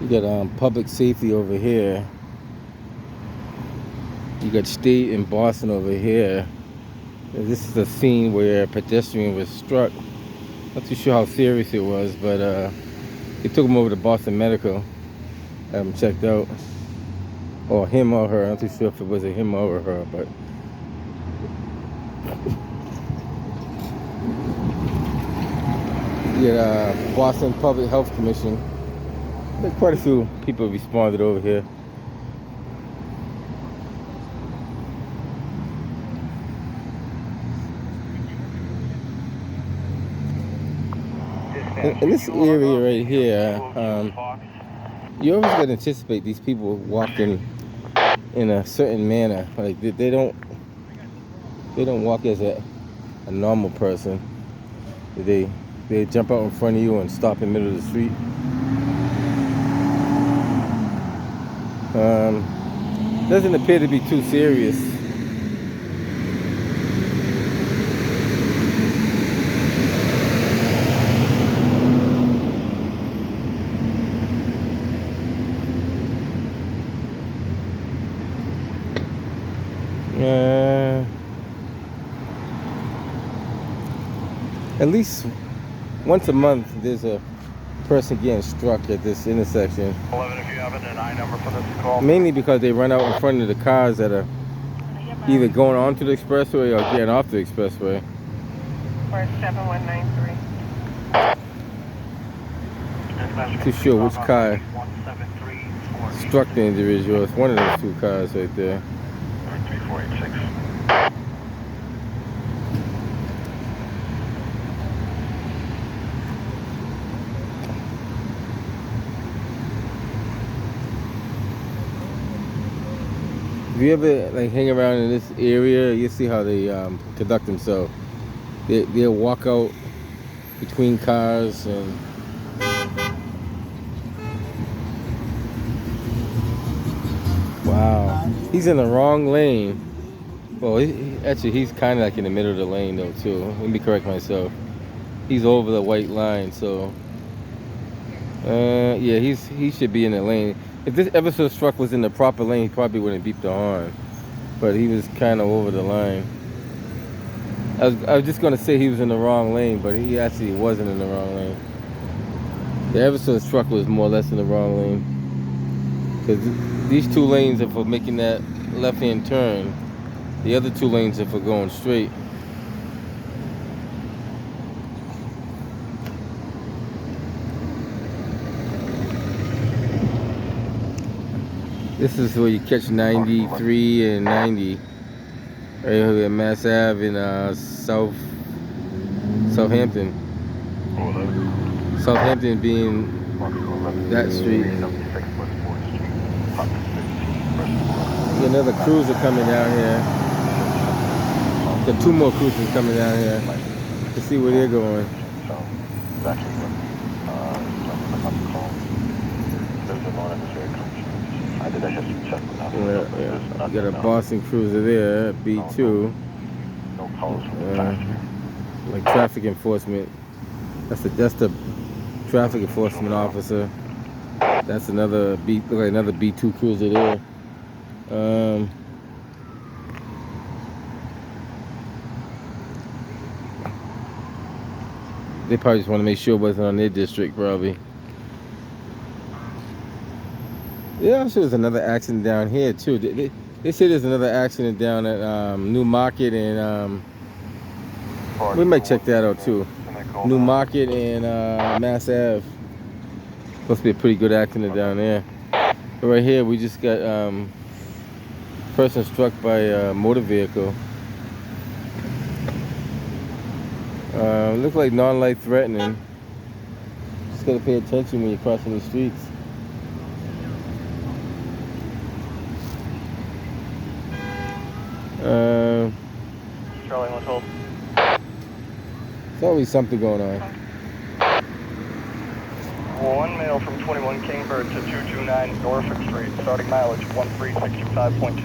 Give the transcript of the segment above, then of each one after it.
You got public safety over here. You got state in Boston over here. And this is a scene where a pedestrian was struck. Not too sure how serious it was, but they took him over to Boston Medical. Have him checked out. Or him or her. I'm not too sure if it was a him or her, but you got Boston Public Health Commission. There's quite a few people responded over here. In this area right here, you always got to anticipate these people walking in a certain manner. Like they don't walk as a normal person. They jump out in front of you and stop in the middle of the street. Doesn't appear to be too serious. At least once a month, there's a person getting struck at this intersection. 11 if you have an I number for this call. Mainly because they run out in front of the cars that are either going onto the expressway or getting off the expressway. Or 7193. Not too sure which car struck the individual. It's one of those two cars right there. 3486. If you ever like hang around in this area, you see how they conduct themselves. They'll walk out between cars and wow, he's in the wrong lane. Well, actually he's kind of like in the middle of the lane though too. Let me correct myself. He's over the white line, so yeah, he should be in the lane. If this episode struck was in the proper lane, he probably wouldn't beep the horn. But he was kind of over the line. I was just going to say he was in the wrong lane, but he actually wasn't in the wrong lane. The episode struck was more or less in the wrong lane. Because these two lanes are for making that left-hand turn. The other two lanes are for going straight. This is where you catch 93 and 90. Right here at Mass Ave in Southampton. Southampton being that street. Got another cruiser coming down here. Got two more cruisers coming down here. Let's see where they're going. Yeah. You got a Boston cruiser there, B2. Like traffic enforcement. That's the traffic enforcement officer. That's another look like another B2 cruiser there. They probably just want to make sure it wasn't on their district, probably. Yeah, I'm sure there's another accident down here too. They say there's another accident down at New Market and we might check that out too. New Market and Mass Ave. Supposed to be a pretty good accident down there. But right here we just got person struck by a motor vehicle. Look like non-life threatening. Just gotta pay attention when you're crossing the streets. Charlie, let's hold. There's always something going on. One male from 21 Kingbird to 229 Norfolk Street, starting mileage 1365.2.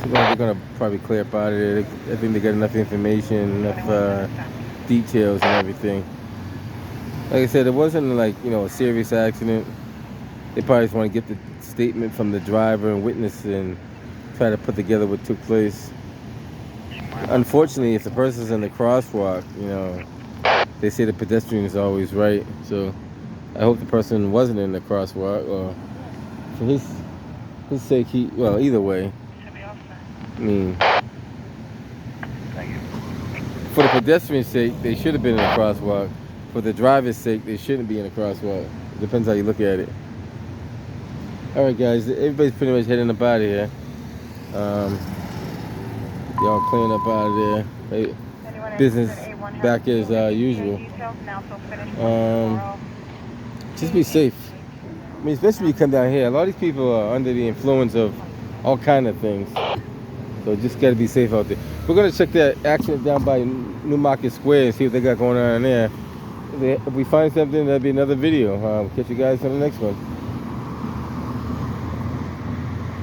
So they're gonna probably clear up out of there. I think they got enough information, enough details and everything. Like I said, it wasn't like, you know, a serious accident. They probably just want to get the statement from the driver and witness and try to put together what took place. Unfortunately, if the person's in the crosswalk, you know, they say the pedestrian is always right. So I hope the person wasn't in the crosswalk, or for his sake, well, either way. Should be all set. I mean, Thank you. for the pedestrian's sake, they should have been in the crosswalk. For the driver's sake, they shouldn't be in the crosswalk. It depends how you look at it. All right, guys, everybody's pretty much heading up out of here. Y'all clearing up out of there. Hey, business back as usual. Just be safe. I mean, especially when you come down here. A lot of these people are under the influence of all kind of things. So just got to be safe out there. We're going to check that accident down by Newmarket Square and see what they got going on there. If we find something, that'll be another video. Catch you guys on the next one.